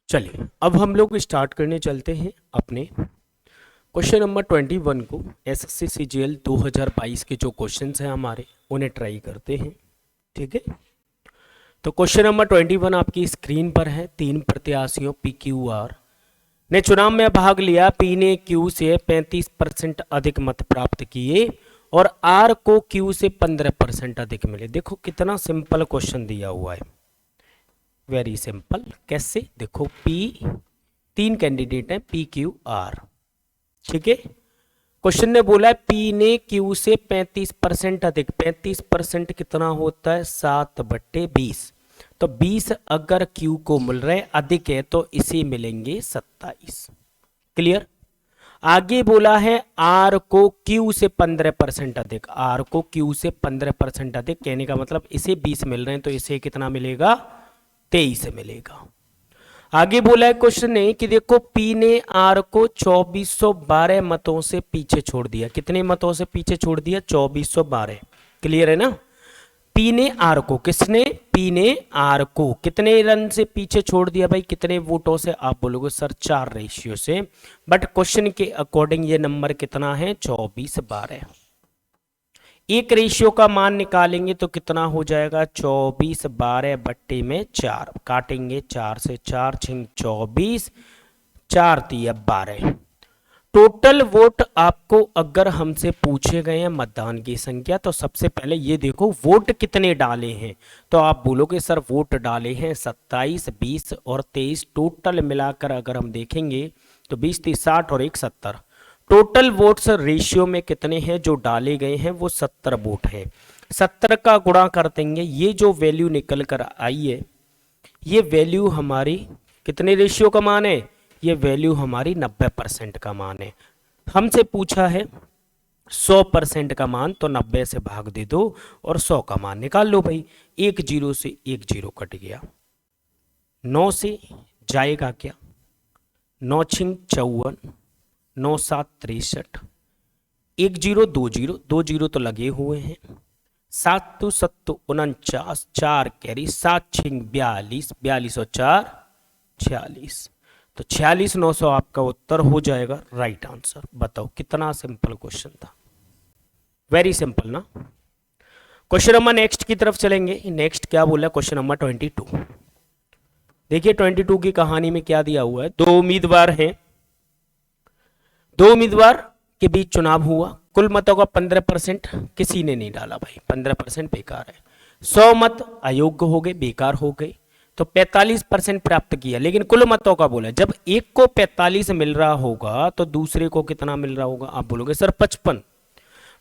चलिए अब हम लोग स्टार्ट करने चलते हैं अपने क्वेश्चन नंबर 21 को। एसएससी सीजीएल 2022 के जो क्वेश्चंस हैं हमारे उन्हें ट्राई करते हैं। ठीक है, तो क्वेश्चन नंबर 21 आपकी स्क्रीन पर है। 3 प्रत्याशियों PQR ने चुनाव में भाग लिया। P ने Q से 35% अधिक मत प्राप्त किए और R को Q से 15% अधिक मिले। देखो कितना सिंपल क्वेश्चन दिया हुआ है, वेरी सिंपल। कैसे? देखो तीन कैंडिडेट हैं PQR। ठीक है, क्वेश्चन ने बोला है P ने Q से 35% अधिक। 35% कितना होता है? 7/20। तो 20 अगर Q को मिल रहे अधिक है तो इसे मिलेंगे 27। क्लियर? आगे बोला है R को Q से 15% अधिक। R को Q से 15% अधिक कहने का मतलब इसे 20 मिल रहे हैं तो इसे कितना मिलेगा? 23 मिलेगा। आगे बोला है क्वेश्चन ने कि देखो P ने R को 2412 मतों से पीछे छोड़ दिया। कितने मतों से पीछे छोड़ दिया? 2412। क्लियर है ना? P ने R को, किसने? P ने R को कितने रन से पीछे छोड़ दिया भाई? कितने वोटों से? आप बोलोगे सर 4 रेशियो से, बट क्वेश्चन के अकॉर्डिंग ये नंबर कितना है? 2412। एक रेशियो का मान निकालेंगे तो कितना हो जाएगा? 24/12 काटेंगे 4 से, 4 छिंग 24, 4 तिया 12। टोटल वोट आपको अगर हमसे पूछे गए हैं मतदान की संख्या, तो सबसे पहले ये देखो वोट कितने डाले हैं। तो आप बोलोगे सर वोट डाले हैं 27, 20 और 23। टोटल मिलाकर अगर हम देखेंगे तो 20, 30, 60 और 1 70। टोटल वोट्स रेशियो में कितने हैं जो डाले गए हैं? वो 70 वोट हैं। 70 का गुणा कर देंगे, ये जो वैल्यू निकल कर आई है ये वैल्यू हमारी कितने रेशियो का मान है? ये वैल्यू हमारी 90% का मान है। हमसे पूछा है 100% का मान, तो 90 से भाग दे दो और 100 का मान निकाल लो भाई। 1 0 से 1 0 कट गया। 9 से जाएगा क्या? 9 छिंग 54, 9 7 63, 1 0 2 0, 2 0 तो लगे हुए हैं। 7 2 7 49, 4 कैरी, 7 छिंग 42, 42 और 4 46। तो 46 900 आपका उत्तर हो जाएगा राइट आंसर। बताओ कितना सिंपल क्वेश्चन था, वेरी सिंपल ना। क्वेश्चन नंबर नेक्स्ट की तरफ चलेंगे। नेक्स्ट क्या बोला? Question number 22। देखिए 22 की कहानी में क्या दिया हुआ है। 2 उम्मीदवार हैं, 2 उम्मीदवार के बीच चुनाव हुआ। कुल मतों का 15% किसी ने नहीं डाला भाई, 15% बेकार है। 100 मत अयोग्य हो गए, बेकार हो गए, तो 45% प्राप्त किया। लेकिन कुल मतों का बोला, जब एक को 45 मिल रहा होगा तो दूसरे को कितना मिल रहा होगा? आप बोलोगे सर 55।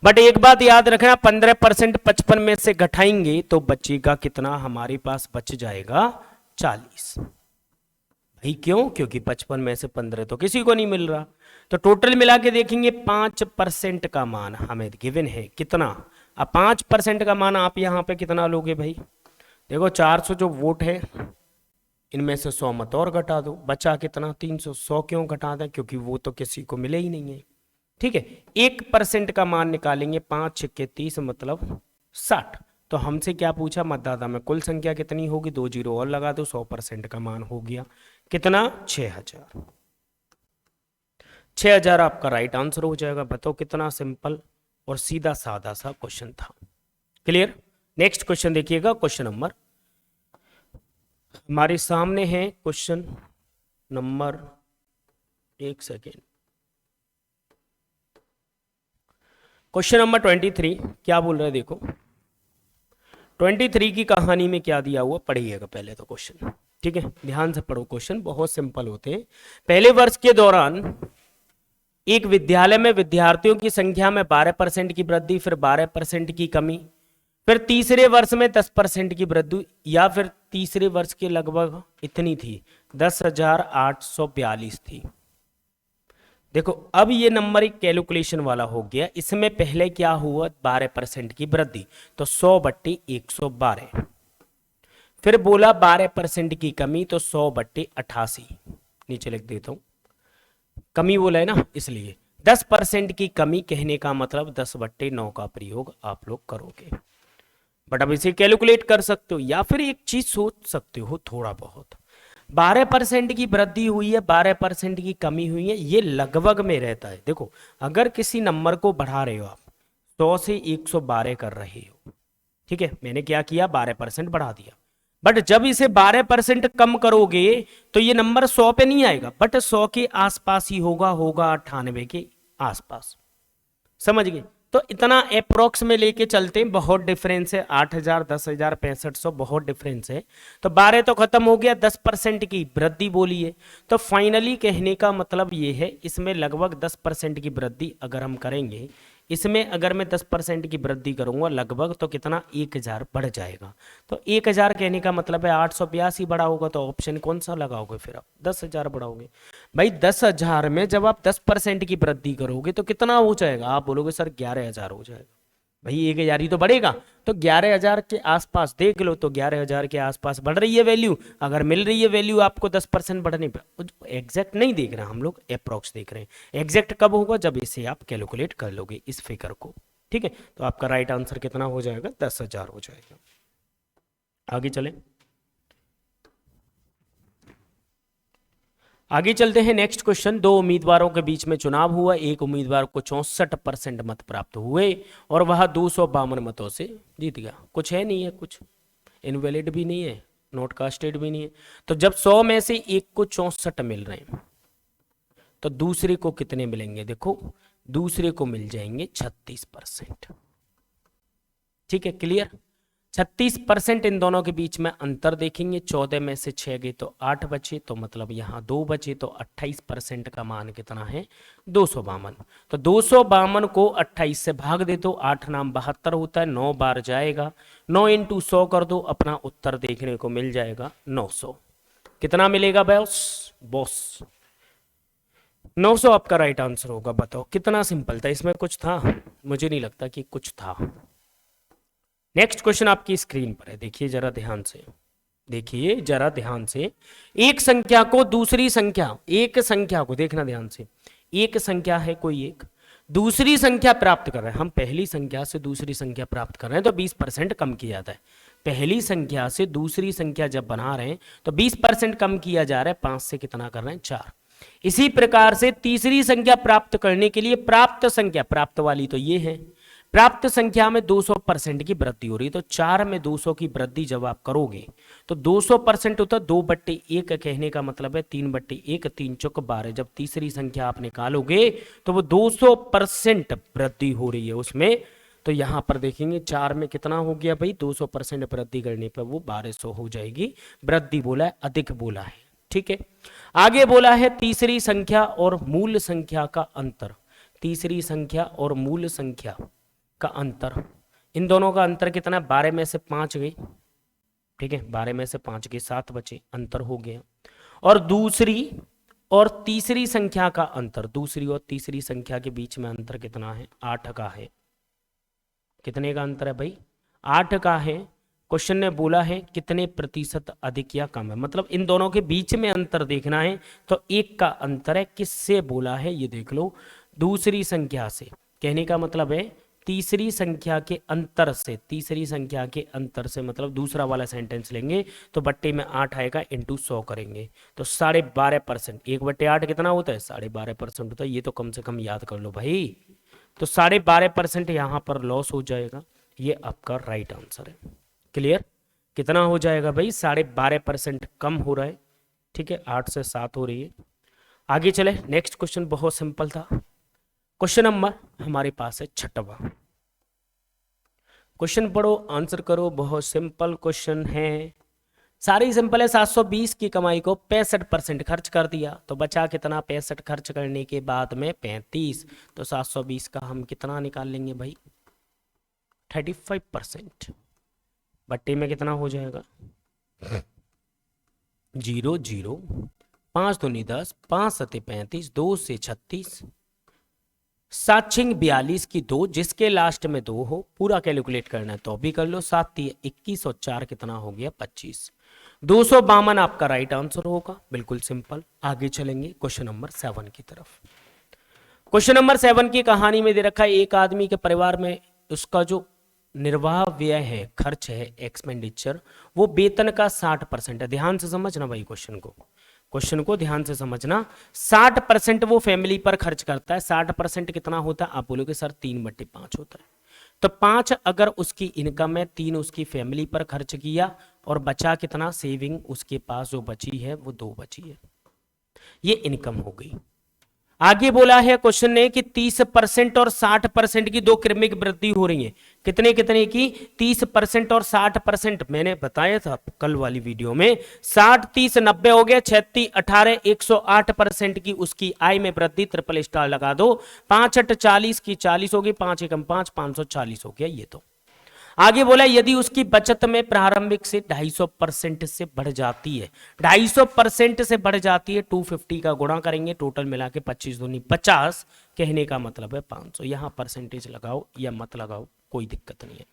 बट एक बात याद रखना, 15% 55 में से घटाएंगे तो बचेगा कितना? हमारे पास बच जाएगा 40 भाई। क्यों? क्योंकि 55 में से 15 तो किसी को नहीं मिल रहा। तो टोटल मिला के देखेंगे 5% का मान हमें गिवन है। कितना? अब 5% का मान आप यहां पे कितना लोगे भाई? देखो 400 जो वोट है इनमें से 100 मत और घटा दो, बचा कितना? 300। 100 क्यों घटा दें? क्योंकि वो तो किसी को मिले ही नहीं है। ठीक है, 1% का मान निकालेंगे। 5 छक्के 30 मतलब 60। तो हमसे क्या पूछा? मतदाता में कुल संख्या कितनी होगी? 2 0 और लगा दो, 100% का मान हो गया कितना? 6000। 6000 आपका राइट आंसर हो जाएगा। बताओ कितना सिंपल और सीधा साधा सा क्वेश्चन था। क्लियर? नेक्स्ट क्वेश्चन देखिएगा। क्वेश्चन नंबर हमारे सामने है, क्वेश्चन नंबर, एक सेकेंड, क्वेश्चन नंबर 23 क्या बोल रहा है? देखो 23 की कहानी में क्या दिया हुआ, पढ़िएगा पहले तो क्वेश्चन। ठीक है, ध्यान से पढ़ो, क्वेश्चन बहुत सिंपल होते हैं। पहले वर्ष के दौरान एक विद्यालय में विद्यार्थियों की संख्या में 12% की वृद्धि, फिर 12% की कमी, फिर तीसरे वर्ष में 10% की वृद्धि, या फिर तीसरे वर्ष के लगभग इतनी थी, 10,842 थी। देखो अब ये नंबर एक कैलकुलेशन वाला हो गया। इसमें पहले क्या हुआ? 12% की वृद्धि, तो 100/112। फिर बोला 12% की कमी, तो 100/88। नीचे लिख देता हूं, कमी बोला है ना इसलिए। 10% की कमी कहने का मतलब 10/9 का प्रयोग आप लोग करोगे। बट अब इसे कैलकुलेट कर सकते हो, या फिर एक चीज सोच सकते हो थोड़ा बहुत। 12% की वृद्धि हुई है, 12% की कमी हुई है, ये लगभग में रहता है। देखो अगर किसी नंबर को बढ़ा रहे हो आप, 100 से 112 कर रहे हो, ठीक है, मैंने क्या किया, 12% बढ़ा दिया, बट जब इसे 12% कम करोगे तो ये नंबर 100 पे नहीं आएगा, बट 100 के आसपास ही होगा, होगा 98 के आसपास। समझ गए? तो इतना अप्रोक्स में लेके चलते हैं, बहुत डिफरेंस है, 8,000, 10,000, 6500, बहुत डिफरेंस है। तो 12 तो खत्म हो गया, 10% की वृद्धि बोली है। तो फाइनली कहने का मतलब ये है, इसमें लगभग 10% की वृद्धि अगर हम करेंगे, इसमें अगर मैं 10% की वृद्धि करूंगा लगभग, तो कितना, 1,000 बढ़ जाएगा। तो 1,000 कहने का मतलब है 882 बढ़ा होगा, तो ऑप्शन कौन सा लगाओगे फिर आप, 10,000 बढ़ाओगे। भाई 10,000 में जब आप 10% की वृद्धि करोगे तो कितना हो जाएगा, आप बोलोगे सर 11,000 हो जाएगा। भाई 1,000 ही तो बढ़ेगा, तो 11,000 के आसपास देख लो, तो 11,000 के आसपास बढ़ रही है वैल्यू। अगर मिल रही है वैल्यू आपको 10% बढ़ने पर, एग्जैक्ट नहीं देख रहे हम लोग, अप्रोक्स देख रहे हैं। एग्जैक्ट कब होगा, जब इसे आप कैलकुलेट कर लोगे इस फिगर को, ठीक है। तो आपका राइट आंसर कितना हो जाएगा, 10,000 हो जाएगा। आगे चलें, आगे चलते हैं। नेक्स्ट क्वेश्चन, दो उम्मीदवारों के बीच में चुनाव हुआ, एक उम्मीदवार को 64% मत प्राप्त हुए और वह 252 मतों से जीत गया। कुछ है नहीं है, कुछ इनवैलिड भी नहीं है, नॉट कास्टेड भी नहीं है। तो जब 100 में से एक को 64 मिल रहे हैं, तो दूसरे को कितने मिलेंगे, देखो दूसरे को मिल जाएंगे 36%। ठीक है, क्लियर। 36% इन दोनों के बीच में अंतर देखेंगे, 14 में से 6 गए तो 8 बचे, तो मतलब यहाँ 2 बचे, तो 28% का मान कितना है, 252। तो 252 को 28 से भाग दे दो, 8 नाम 72 होता है, 9 बार जाएगा, 9 इंटू 100 कर दो, अपना उत्तर देखने को मिल जाएगा 900। कितना मिलेगा बॉस 900 आपका राइट आंसर होगा। बताओ कितना सिंपल था, इसमें कुछ था, मुझे नहीं लगता कि कुछ था। नेक्स्ट क्वेश्चन आपकी स्क्रीन पर है, देखिए जरा ध्यान से, देखिए जरा ध्यान से। एक संख्या को दूसरी संख्या, एक संख्या को देखना ध्यान से, एक संख्या है कोई एक, दूसरी संख्या प्राप्त कर रहे हैं, हम पहली संख्या से दूसरी संख्या प्राप्त कर रहे हैं तो 20% कम किया जाता है। पहली संख्या से दूसरी संख्या जब बना रहे हैं तो 20% कम किया जा रहा है, 5 से कितना कर रहे हैं, 4। इसी प्रकार से तीसरी संख्या प्राप्त करने के लिए प्राप्त संख्या, प्राप्त वाली तो ये है, प्राप्त संख्या में 200% की वृद्धि हो रही है, तो 4 में 200 की वृद्धि जब आप करोगे तो 200% होता है 2/1, कहने का मतलब है 3/1, 3 चौक 12। जब तीसरी संख्या आप निकालोगे तो वो 200% वृद्धि हो रही है उसमें। तो यहां पर देखेंगे 4 में कितना हो गया भाई, 200% वृद्धि करने पर वो 1200 हो जाएगी। वृद्धि बोला है, अधिक बोला है, ठीक है। आगे बोला है तीसरी संख्या और मूल संख्या का अंतर, तीसरी संख्या और मूल संख्या का अंतर, इन दोनों का अंतर कितना, 12 में से 5 गई, ठीक है, 12 में से 5 गए, 7 बचे, अंतर हो गया। और दूसरी और तीसरी संख्या का अंतर, दूसरी और तीसरी संख्या के बीच में अंतर कितना है, 8 का है। कितने का अंतर है भाई, 8 का है। क्वेश्चन ने बोला है कितने प्रतिशत अधिक या कम है, मतलब इन दोनों के बीच में अंतर देखना है, तो 1 का अंतर है। किससे बोला है ये देख लो, दूसरी संख्या से, कहने का मतलब है तीसरी संख्या के अंतर से, तीसरी संख्या के अंतर से मतलब दूसरा वाला सेंटेंस लेंगे तो बट्टे में 8 आएगा, इंटू 100 करेंगे तो 12.5%, 1/8 कितना होता है, 12.5% होता है। ये तो कम से कम याद कर लो भाई। तो 12.5% यहाँ पर लॉस हो जाएगा, ये आपका राइट आंसर है। क्लियर, कितना हो जाएगा भाई, 12.5% कम हो रहा है, ठीक है, 8 से 7 हो रही है। आगे चले, नेक्स्ट क्वेश्चन बहुत सिंपल था। क्वेश्चन नंबर हमारे पास है 6वां। क्वेश्चन पढ़ो, आंसर करो, बहुत सिंपल क्वेश्चन है, सारी सिंपल है। 720 की कमाई को 65% खर्च कर दिया, तो बचा कितना, 65 खर्च करने के बाद में 35, तो 720 का हम कितना निकाल लेंगे भाई, 35%। बट्टे में कितना हो जाएगा, 0 0, 5 दूनी 10, 5 सते 35, 2 से 36, 7 छिंग 42 की 2, जिसके लास्ट में 2 हो, पूरा कैलकुलेट करना है तो भी कर लो, 7 3 21 और 4 कितना हो गया, 25। 252 आपका राइट आंसर होगा, बिल्कुल सिंपल। आगे चलेंगे क्वेश्चन नंबर 7 की तरफ। क्वेश्चन नंबर 7 की कहानी में दे रखा है, एक आदमी के परिवार में उसका जो निर्वाह व्यय है, खर्च है, एक्सपेंडिचर, वो वेतन का 60% है। ध्यान से समझना भाई, क्वेश्चन को ध्यान से समझना। 60% वो फैमिली पर खर्च करता है। 60% कितना होता है? आप बोलोगे सर 3/5 होता है। तो 5 अगर उसकी इनकम है, 3 उसकी फैमिली पर खर्च किया, और बचा कितना? सेविंग उसके पास जो बची है वो 2 बची है। ये इनकम हो गई। आगे बोला है क्वेश्चन ने कि 30% और 60% की दो क्रमिक वृद्धि हो रही है। कितने कितने की? 30% और 60%। मैंने बताया था कल वाली वीडियो में, 60 30 90 हो गया, 36 18 108% की उसकी आय में वृद्धि। ट्रिपल स्टार लगा दो। 5 8 40 की 40 हो गई, 5 एकम 5, 540 हो गया। ये तो आगे बोला यदि उसकी बचत में प्रारंभिक से 250% से बढ़ जाती है, 250% से बढ़ जाती है, 250 का गुणा करेंगे, टोटल मिला के 25 दूनी 50, कहने का मतलब है 500। यहां परसेंटेज लगाओ या मत लगाओ, कोई दिक्कत नहीं है।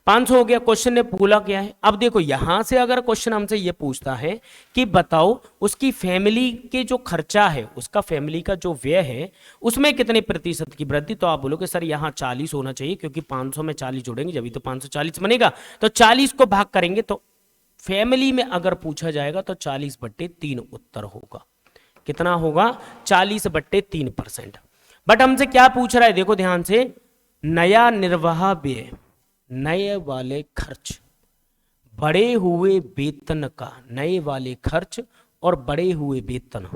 500 हो गया। क्वेश्चन ने बोला क्या है? अब देखो यहां से अगर क्वेश्चन हमसे ये पूछता है कि बताओ उसकी फैमिली के जो खर्चा है, उसका फैमिली का जो व्यय है, उसमें कितने प्रतिशत की वृद्धि, तो आप बोलोगे सर यहां 40 होना चाहिए, क्योंकि 500 में 40 जोड़ेंगे जब तो 540 बनेगा। तो 40 को भाग करेंगे, तो फैमिली में अगर पूछा जाएगा तो 40/3 उत्तर होगा। कितना होगा? 40/3%। बट हमसे क्या पूछ रहा है? देखो ध्यान से, नया निर्वाह व्यय, नए वाले खर्च, बढ़े हुए वेतन का, नए वाले खर्च और बढ़े हुए वेतन,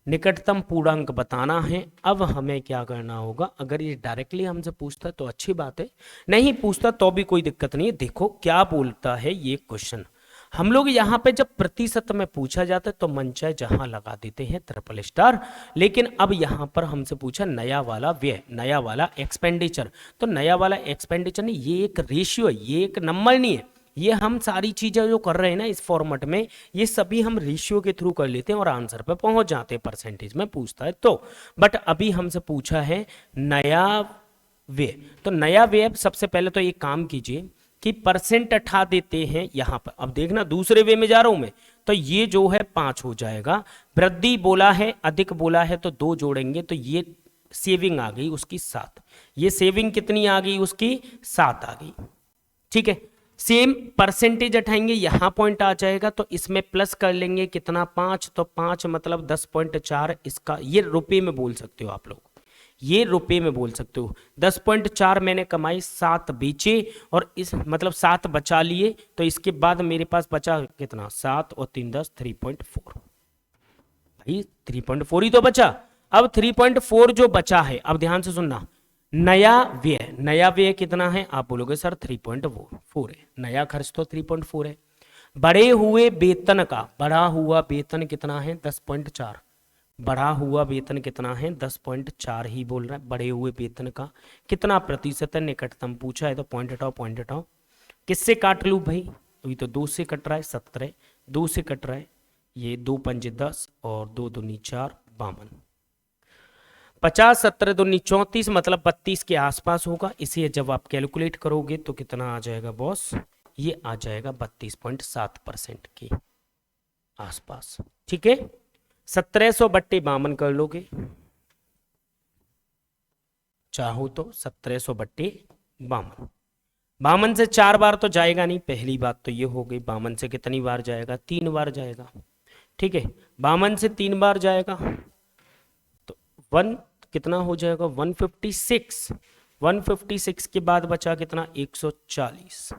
निकटतम पूर्णांक बताना है। अब हमें क्या करना होगा? अगर ये डायरेक्टली हमसे पूछता तो अच्छी बात है, नहीं पूछता तो भी कोई दिक्कत नहीं है। देखो क्या बोलता है ये क्वेश्चन। हम लोग यहाँ पे जब प्रतिशत में पूछा जाता है तो मन चाहे जहां लगा देते हैं ट्रिपल स्टार, लेकिन अब यहाँ पर हमसे पूछा नया वाला व्यय, नया वाला एक्सपेंडिचर। तो नया वाला एक्सपेंडिचर नहीं, ये एक रेशियो है, ये एक नंबर नहीं है। ये हम सारी चीजें जो कर रहे हैं ना इस फॉर्मेट में, ये सभी हम रेशियो के थ्रू कर लेते हैं और आंसर पे पहुंच जाते हैं, परसेंटेज में पूछता है तो। बट अभी हमसे पूछा है नया व्यय। तो नया व्यय, सबसे पहले तो एक काम कीजिए कि परसेंट हटा देते हैं यहां पर। अब देखना दूसरे वे में जा रहा हूं मैं, तो ये जो है 5 हो जाएगा। वृद्धि बोला है, अधिक बोला है, तो 2 जोड़ेंगे, तो ये सेविंग आ गई उसकी 7। ये सेविंग कितनी आ गई उसकी? 7 आ गई। ठीक है, सेम परसेंटेज हटाएंगे, यहां पॉइंट आ जाएगा, तो इसमें प्लस कर लेंगे कितना? 5। तो 5 मतलब 10.4 इसका, ये रुपए में बोल सकते हो आप लोग, ये रुपए में बोल सकते हो। 10.4 मैंने कमाई, 7 बेचे और इस मतलब 7 बचा लिए, तो इसके बाद मेरे पास बचा कितना? 7 और 3 10, 3.4। भाई 3.4 ही तो बचा। अब 3.4 जो बचा है, अब ध्यान से सुनना, नया व्यय, नया व्यय कितना है? आप बोलोगे सर 3.4 है। नया खर्च तो 3.4 है। बढ़े हुए वेतन का, बढ़ा हुआ वेतन कितना है? 10.4। बढ़ा हुआ वेतन कितना है? 10.4 ही बोल रहा है। बढ़े हुए वेतन का कितना प्रतिशत है? निकटतम पूछा है तो पॉइंट हटाओ, पॉइंट हटाओ। किससे काट लूं भाई? अभी तो 2 से कट रहा है, 17। 2 से कट रहा है, ये 2 पंजे 10 और 2 दूनी 4, 52। 50 17 दूनी 34, मतलब 32 के आसपास होगा। इसे जब आप कैलकुलेट करोगे तो कितना आ जाएगा बॉस? ये आ जाएगा 32.7% के आसपास। ठीक है, 1700/52 कर लोगे चाहो तो, 1700/52। 52 से 4 बार तो जाएगा नहीं, पहली बात तो ये हो गई। 52 से कितनी बार जाएगा? 3 बार जाएगा। ठीक है, 52 से 3 बार जाएगा तो 1 कितना हो जाएगा? 156। 156 के बाद बचा कितना? 140।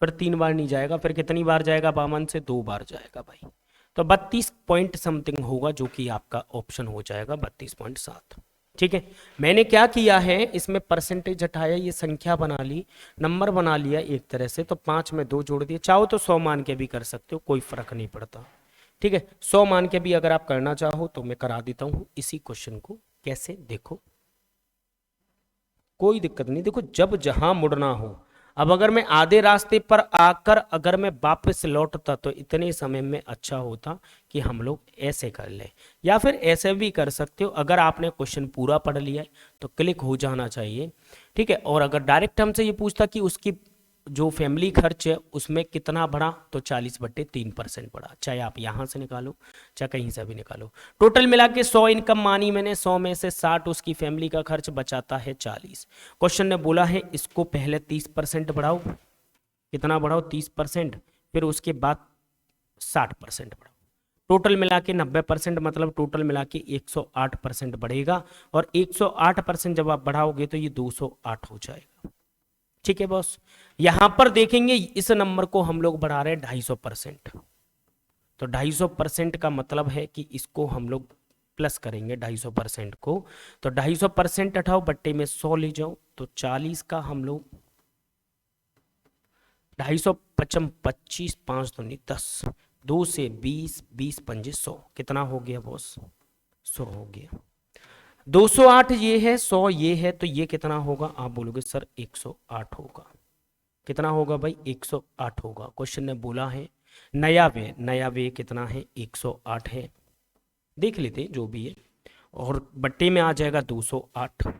फिर 3 बार नहीं जाएगा, फिर कितनी बार जाएगा? 52 से 2 बार जाएगा भाई। तो 32 पॉइंट समथिंग होगा, जो कि आपका ऑप्शन हो जाएगा 32.7। ठीक है, मैंने क्या किया है, इसमें परसेंटेज हटाया, ये संख्या बना ली, नंबर बना लिया एक तरह से। तो 5 में 2 जोड़ दिए। चाहो तो 100 मान के भी कर सकते हो, कोई फर्क नहीं पड़ता। ठीक है, 100 मान के भी अगर आप करना चाहो तो मैं करा देता हूं इसी क्वेश्चन को। कैसे? देखो कोई दिक्कत नहीं। देखो जब जहां मुड़ना हो, अब अगर मैं आधे रास्ते पर आकर अगर मैं वापस लौटता तो इतने समय में अच्छा होता कि हम लोग ऐसे कर ले, या फिर ऐसे भी कर सकते हो। अगर आपने क्वेश्चन पूरा पढ़ लिया है तो क्लिक हो जाना चाहिए। ठीक है, और अगर डायरेक्ट हमसे ये पूछता कि उसकी जो फैमिली खर्च है उसमें कितना बढ़ा, तो 40/3% बढ़ा, चाहे आप यहां से निकालो चाहे कहीं से भी निकालो। टोटल मिला के 100 इनकम मानी मैंने, 100 में से 60 उसकी फैमिली का खर्च, बचाता है 40। क्वेश्चन ने बोला है इसको पहले 30% बढ़ाओ, कितना बढ़ाओ 30%, फिर उसके बाद 60% बढ़ाओ, टोटल मिला के 90%, मतलब टोटल मिला के 108% बढ़ेगा। और 108% जब आप बढ़ाओगे तो ये 208 हो जाएगा। ठीक है बॉस, यहां पर देखेंगे इस नंबर को हम लोग बढ़ा रहे हैं 250%, तो 250% का मतलब है कि इसको हम लोग प्लस करेंगे 250% को, तो 250% हटाओ बट्टे में 100 ले जाओ, तो 40 का हम लोग 250 25 5 दूनी 10, 2 से 20 20 पंजे 100, कितना हो गया बॉस 100 हो गया। 208 ये है, 100 ये है, तो ये कितना होगा, आप बोलोगे सर 108 होगा। कितना होगा भाई 108 होगा। क्वेश्चन ने बोला है नया वे कितना है 108 है, देख लेते जो भी है, और बट्टे में आ जाएगा 208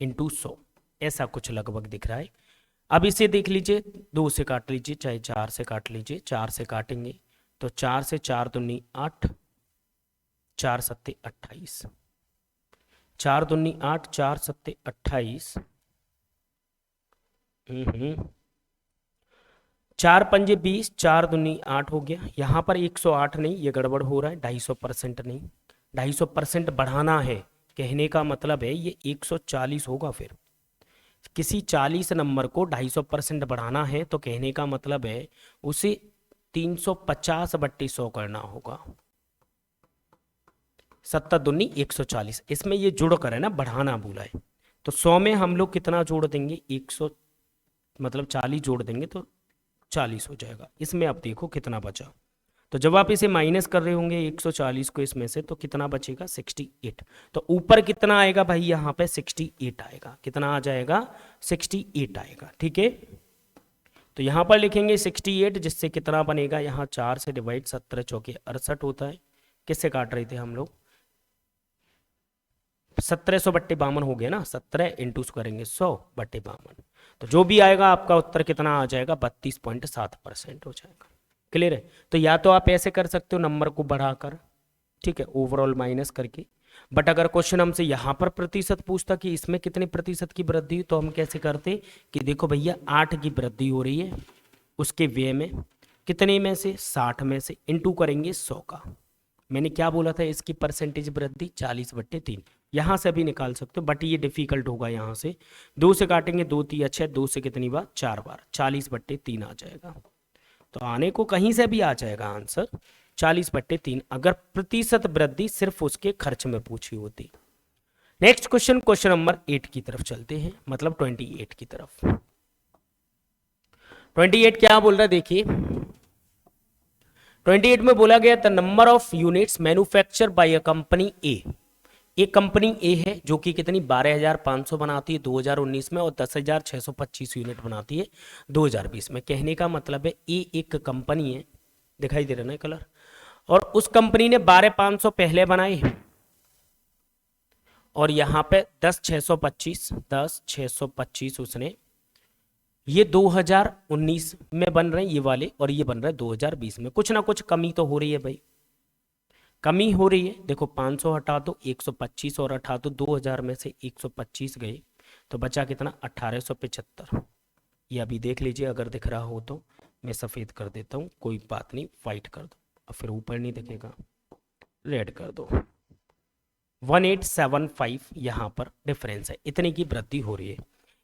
इंटू 100, ऐसा कुछ लगभग दिख रहा है। अब इसे देख लीजिए, 2 से काट लीजिए चाहे 4 से काट लीजिए, 4 से काटेंगे तो 4 से 4 दूनी 8, 4 सत्ते 28, 4 दूनी 8, 4 सत्ते 28, 4 पंजे 20, 4 दूनी 8 हो गया। यहाँ पर 108 नहीं, ये गड़बड़ हो रहा है, 250% नहीं, 250% बढ़ाना है, कहने का मतलब है ये 140 होगा। फिर किसी 40 नंबर को 250% बढ़ाना है तो कहने का मतलब है उसे 350/100 करना होगा। 7 दूनी 140, इसमें ये जुड़ कर है ना, बढ़ाना बोला है, तो 100 में हम लोग कितना जोड़ देंगे 100, मतलब 40 जोड़ देंगे तो 40 हो जाएगा। इसमें अब देखो कितना बचा, तो जब आप इसे माइनस कर रहे होंगे 140 को इसमें से, तो कितना बचेगा 68, तो ऊपर कितना आएगा भाई यहाँ पे 68 आएगा, कितना आ जाएगा 68 आएगा। ठीक है, तो यहाँ पर लिखेंगे 68, जिससे कितना बनेगा, यहाँ 4 से डिवाइड 17 चौके 68 होता है, किससे काट रहे थे हम लोग 1700/52 हो गया ना, 17 इंटू करेंगे 100/52, तो जो भी आएगा आपका उत्तर कितना आ जाएगा 32.7% हो जाएगा। क्लियर है, तो या तो आप ऐसे कर सकते हो नंबर को बढ़ाकर, ठीक है, ओवरऑल माइनस करके, बट अगर क्वेश्चन हमसे यहाँ पर प्रतिशत पूछता कि इसमें कितने प्रतिशत की वृद्धि हुई, तो हम कैसे करते कि देखो भैया 8 की वृद्धि हो रही है, उसके व्यय में कितने में से 60 में से इंटू करेंगे 100 का, मैंने क्या बोला था इसकी परसेंटेज वृद्धि 40/3, यहाँ से भी निकाल सकते हो बट ये डिफिकल्ट होगा। यहाँ से 2 से काटेंगे 2 3 अच्छा, 2 से कितनी बार 4 बार, 40/3 आ जाएगा, तो आने को कहीं से भी आ जाएगा आंसर 40/3, अगर प्रतिशत वृद्धि सिर्फ उसके खर्च में पूछी होती। नेक्स्ट क्वेश्चन, क्वेश्चन नंबर 8 की तरफ चलते हैं, मतलब 28 की तरफ। 28 क्या बोल रहा है देखिए, 28 में बोला गया the number of units manufacture by a company A, एक कंपनी ए है जो कि कितनी 12,500 बनाती है 2019 में और 10,625 यूनिट बनाती है 2020 में। कहने का मतलब है ए एक कंपनी है, दिखाई दे रहा है ना कलर, और उस कंपनी ने 12,500 पहले बनाए और यहाँ पे 10,625 उसने, ये 2019 में बन रहे हैं ये वाले, और ये बन रहे हैं 2020 में। कुछ ना कुछ कमी तो हो रही है भाई, कमी हो रही है। देखो 500 हटा दो 125 और हटा दो, 2000 में से 125 गए तो बचा कितना 1875। ये अभी देख लीजिए, अगर दिख रहा हो तो मैं सफ़ेद कर देता हूँ, कोई बात नहीं, वाइट कर दो, और फिर ऊपर नहीं दिखेगा रेड कर दो। 1875 यहाँ पर डिफरेंस है, इतने की वृद्धि हो रही है।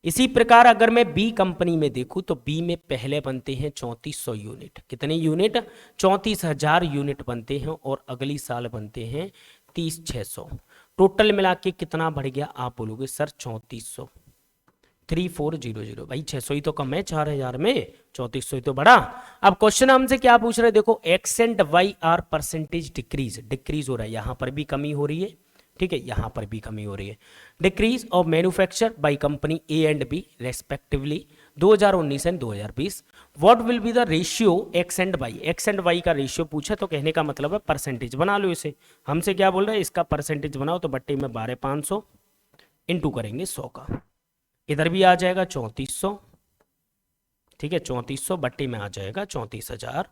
इसी प्रकार अगर मैं बी कंपनी में देखूं तो बी में पहले बनते हैं 3400 यूनिट, कितने यूनिट 34,000 यूनिट बनते हैं, और अगली साल बनते हैं 30,600, टोटल मिला के कितना बढ़ गया, आप बोलोगे सर 3400, 3400, भाई 600 ही तो कम है 4,000 में, 3400 ही तो बढ़ा। अब क्वेश्चन हमसे क्या पूछ रहे हैं, देखो X and Y are percentage decrease हो रहा है, यहाँ पर भी कमी हो रही है, ठीक है, यहां पर भी कमी हो रही है। Decrease of manufacture by company A and B respectively 2019 and 2020, what will be the ratio X and Y, X and Y का रेशियो पूछा, तो कहने का मतलब है परसेंटेज बना लो इसे। हमसे क्या बोल रहे हैं, इसका परसेंटेज बनाओ, तो बट्टे में 12,500 इंटू करेंगे 100 का, इधर भी आ जाएगा 3400 ठीक है, 3400 बट्टे में आ जाएगा 34,000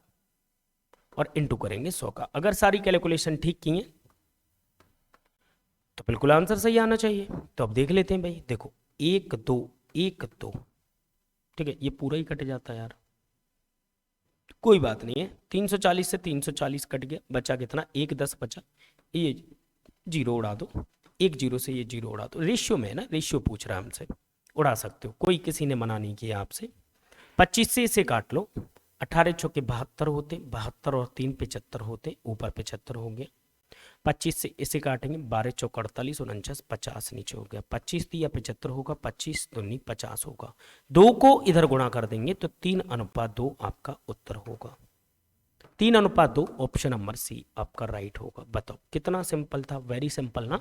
और इंटू करेंगे 100 का। अगर सारी कैलकुलेशन ठीक की है तो बिल्कुल आंसर सही आना चाहिए। तो अब देख लेते हैं भाई, देखो 1 2 1 2, ठीक है, ये पूरा ही कट जाता है यार, कोई बात नहीं है। 340 से 340 कट गया, बचा कितना, 1 10 बचा, ये जीरो उड़ा दो, 1 0 से ये जीरो उड़ा दो। रेशियो में है ना, रेशियो पूछ रहा है हमसे, उड़ा सकते हो, कोई किसी ने मना नहीं किया आपसे। 25 से इसे काट लो, 18 चौके 72 होते, 72 और 3 75 होते, ऊपर 75 हो गया। 25 से इसे काटेंगे, 12 चौक 48 और 49 50 नीचे हो गया। 25 दिया 75 होगा, 25 दूनी 50 होगा। 2 को इधर गुणा कर देंगे तो 3:2 आपका उत्तर होगा। 3:2 ऑप्शन नंबर सी आपका राइट होगा। बताओ कितना सिंपल था, वेरी सिंपल ना।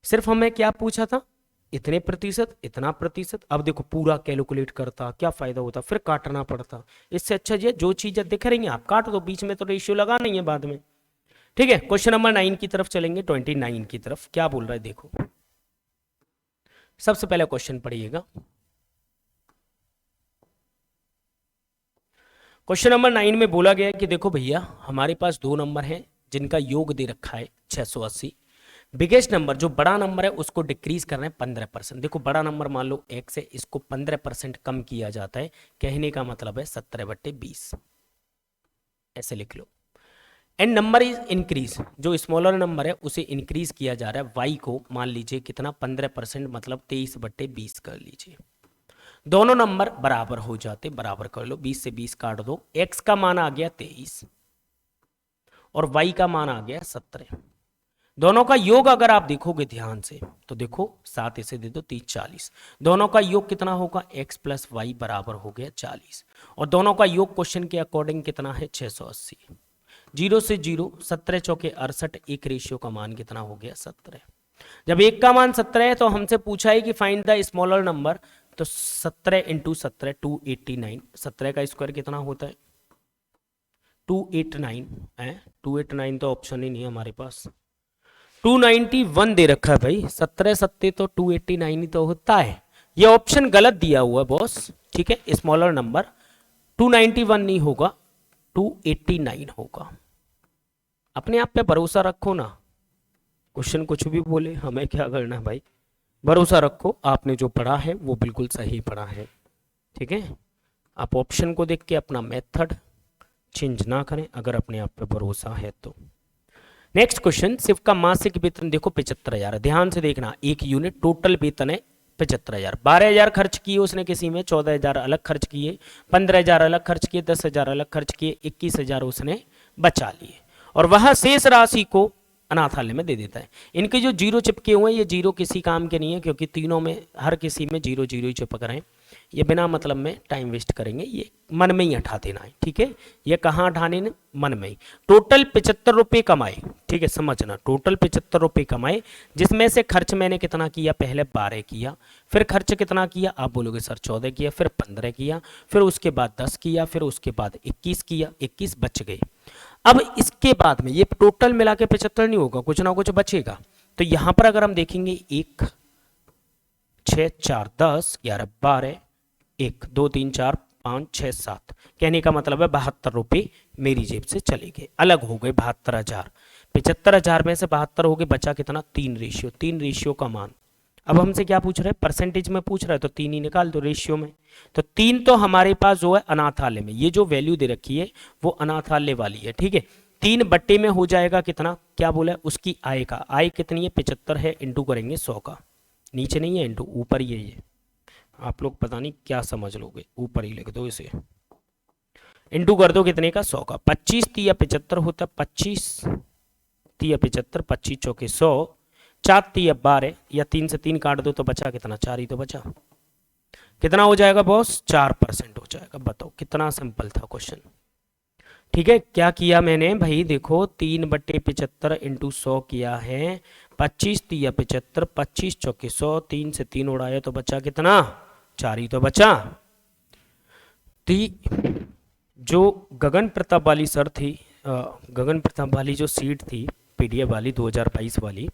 सिर्फ हमें क्या पूछा था, इतने प्रतिशत इतना प्रतिशत। अब देखो पूरा कैलकुलेट करता क्या फायदा होता, फिर काटना पड़ता। इससे अच्छा जी जो चीजें दिख रही हैं आप काट दो, बीच में तो रेशियो लगा नहीं है बाद में। ठीक है, क्वेश्चन नंबर 9 की तरफ चलेंगे, 29 की तरफ। क्या बोल रहा है देखो, सबसे पहले क्वेश्चन पढ़िएगा। क्वेश्चन नंबर 9 में बोला गया है कि देखो भैया हमारे पास दो नंबर हैं जिनका योग दे रखा है 680। बिगेस्ट नंबर जो बड़ा नंबर है उसको डिक्रीज करना है 15%। देखो बड़ा नंबर मान लो x है, इसको 15% कम किया जाता है, कहने का मतलब है 17/20, ऐसे लिख लो। एंड नंबर इज इंक्रीज, जो स्मॉलर नंबर है उसे इंक्रीज किया जा रहा है, y को मान लीजिए कितना 15%, मतलब 23/20 कर लीजिए। दोनों नंबर बराबर हो जाते, बराबर कर लो, 20 से 20 काट दो, x का मान आ गया 23 और y का मान आ गया 17। दोनों का योग अगर आप देखोगे ध्यान से तो देखो 7 इसे दे दो 30 40, दोनों का योग कितना होगा x प्लस वाई बराबर हो गया 40, और दोनों का योग क्वेश्चन के अकॉर्डिंग कितना है 680। 0 से 0 17 चौके 68, एक रेशियो का मान कितना हो गया 17। जब एक का मान 17 है तो हमसे पूछा है कि फाइंड द स्मॉलर नंबर, तो 17 इंटू 17 289, 17 का स्क्वायर कितना होता है 289 है, 289 तो ऑप्शन ही नहीं है हमारे पास। 291 दे रखा है भाई, 17 सत्ते तो 289 ही तो होता है, ये ऑप्शन गलत दिया हुआ है बॉस। ठीक है, स्मॉलर नंबर 291 नहीं होगा 289 होगा। अपने आप पे भरोसा रखो ना, क्वेश्चन कुछ भी बोले हमें क्या करना है भाई, भरोसा रखो, आपने जो पढ़ा है वो बिल्कुल सही पढ़ा है। ठीक है, आप ऑप्शन को देख के अपना मेथड चेंज ना करें अगर अपने आप पे भरोसा है तो। नेक्स्ट क्वेश्चन, शिव का मासिक वेतन देखो 75,000, ध्यान से देखना, एक यूनिट टोटल वेतन है 75,000। 12,000 खर्च किए उसने किसी में, 14,000 अलग खर्च किए, 15,000 अलग खर्च किए, 10,000 अलग खर्च किए, 21,000 उसने बचा लिए, और वह शेष राशि को अनाथालय में दे देता है। इनके जो जीरो चिपके हुए हैं ये जीरो किसी काम के नहीं है, क्योंकि तीनों में हर किसी में जीरो जीरो ही चिपक रहे हैं, ये बिना मतलब में टाइम वेस्ट करेंगे, ये मन में ही हटा देना है। ठीक है, ये कहाँ हटाने ने, मन में ही। टोटल 75 रुपये कमाए, ठीक है समझना, टोटल 75 रुपये कमाए, जिसमें से खर्च मैंने कितना किया, पहले 12 किया, फिर खर्च कितना किया, आप बोलोगे सर 14 किया, फिर 15 किया, फिर उसके बाद 10 किया, फिर उसके बाद 21 किया, 21 बच गए। अब इसके बाद में ये टोटल मिला के 75 नहीं होगा, कुछ ना कुछ बचेगा। तो यहां पर अगर हम देखेंगे 1 6 4 10 11 12 1 2 3 4 5 6 7, कहने का मतलब है 72 रुपये मेरी जेब से चले गए, अलग हो गए 72,000। 75,000 में से 72 हो गए, बचा कितना 3 रेशियो, 3 रेशियो का मान। अब हमसे क्या पूछ रहा है, परसेंटेज में पूछ रहा है, तो 3 ही निकाल दो रेशियो में। तो 3 तो हमारे पास जो है अनाथालय में, ये जो वैल्यू दे रखी है वो अनाथालय वाली है। ठीक है, 3 बट्टे में हो जाएगा कितना, क्या बोला है उसकी आय का, आय कितनी है 75 है, इंटू करेंगे 100 का, नीचे नहीं है इंटू, ऊपर ही है ये, आप लोग पता नहीं क्या समझ लोगे, ऊपर ही लिख दो इसे, इंटू कर दो कितने का 100 का। 25 तिया 75 होता है, 25 तिया 75, 25 चौके 100, 4 तिया 12, या 3 से 3 काट दो तो बचा कितना, 4 ही तो बचा। कितना हो जाएगा बॉस, 4% हो जाएगा। बताओ कितना सिंपल था क्वेश्चन। ठीक है, क्या किया मैंने भाई, देखो 3/75 इंटू 100 किया है, 25 तिया 75, 25 चौके 100, 3 से 3 उड़ाया तो बचा कितना, 4 ही तो बचा। जो गगन प्रताप वाली सर थी, गगन प्रताप वाली जो सीट थी पीडीएफ वाली 2022 वाली,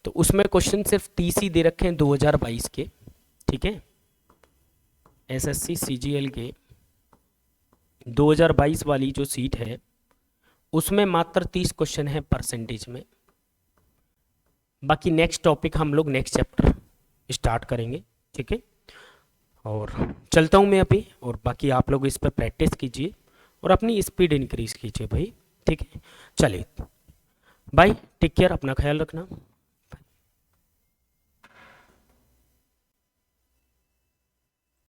तो उसमें क्वेश्चन सिर्फ 30 ही दे रखे हैं 2022 के। ठीक है, एसएससी सीजीएल के 2022 वाली जो सीट है उसमें मात्र 30 क्वेश्चन है परसेंटेज में। बाकी नेक्स्ट टॉपिक हम लोग नेक्स्ट चैप्टर स्टार्ट करेंगे, ठीक है। और चलता हूँ मैं अभी, और बाकी आप लोग इस पर प्रैक्टिस कीजिए और अपनी स्पीड इंक्रीज कीजिए भाई, ठीक है। चलिए बाय, टेक केयर, अपना ख्याल रखना।